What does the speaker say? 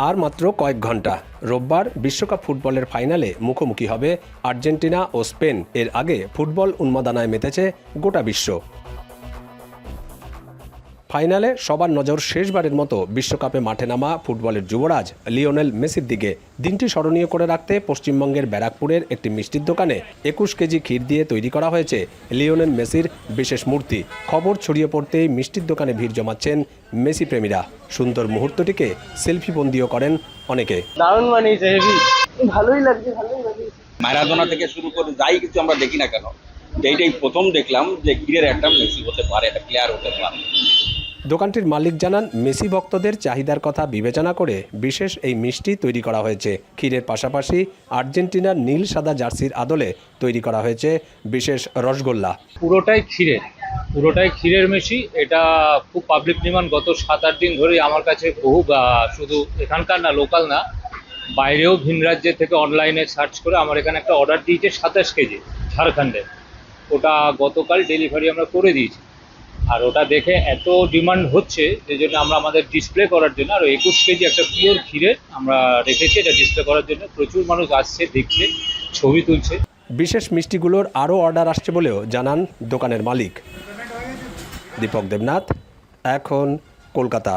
আর মাত্র কয়েক ঘন্টা রোববার বিশ্বকাপ ফুটবলের ফাইনালে মুখোমুখি হবে আর্জেন্টিনা ও স্পেন। এর আগে ফুটবল উন্মাদনায় মেতেছে গোটা বিশ্ব। ফাইনালে সবার নজর শেষবারের মতো বিশ্বকাপে মাঠে নামা ফুটবলের যুবরাজ লিওনেল মেসির দিকে। দিনটি স্মরণীয় করে রাখতে পশ্চিমবঙ্গের ব্যারাকপুরের একটি মিষ্টির দোকানে 21 কেজি ক্ষীর দিয়ে তৈরি করা হয়েছে লিওনেল মেসির বিশেষ মূর্তি। খবর ছড়িয়ে পড়তেই মিষ্টির দোকানে ভিড় জমাচ্ছেন মেসি প্রেমীরা। সুন্দর মুহূর্তটিকে সেলফি বন্দিও করেন অনেকে। দারুণ বানিয়েছে, হেভি, ভালোই লাগছে। ম্যারাডোনা থেকে শুরু করে যাই কিছু আমরা দেখি না কেন, এইটাই প্রথম দেখলাম যে ক্ষীরের একটা মেসি হতে পারে, একটা প্লেয়ার হতে পারে। দোকানটির মালিক জানান, মেসি ভক্তদের চাহিদার কথা বিবেচনা করে বিশেষ এই মিষ্টি তৈরি করা হয়েছে। ক্ষীরের পাশাপাশি আর্জেন্টিনার নীল সাদা জার্সির আদলে তৈরি করা হয়েছে বিশেষ রসগোল্লা। পুরোটাই ক্ষীরের মেশি। এটা খুব পাবলিক ডিমান্ড। গত 7-8 দিন ধরেই আমার কাছে বহু, শুধু এখানকার না, লোকাল না, বাইরেও ভিন রাজ্যের থেকে অনলাইনে সার্চ করে আমার এখানে একটা অর্ডার দিয়েছে 27 কেজি ঝাড়খণ্ডে। ওটা গতকাল ডেলিভারি আমরা করে দিয়েছি। আর ওটা দেখে এত ডিমান্ড হচ্ছে যে জন্য আমরা আমাদের ডিসপ্লে করার জন্য আরও 21 কেজি একটা পিওর ক্ষীরের আমরা রেখেছি এটা ডিসপ্লে করার জন্য। প্রচুর মানুষ আসছে, দেখছে, ছবি তুলছে। বিশেষ মিষ্টিগুলোর আরও অর্ডার আসছে বলেও জানান দোকানের মালিক। দীপক দেবনাথ, এখন কলকাতা।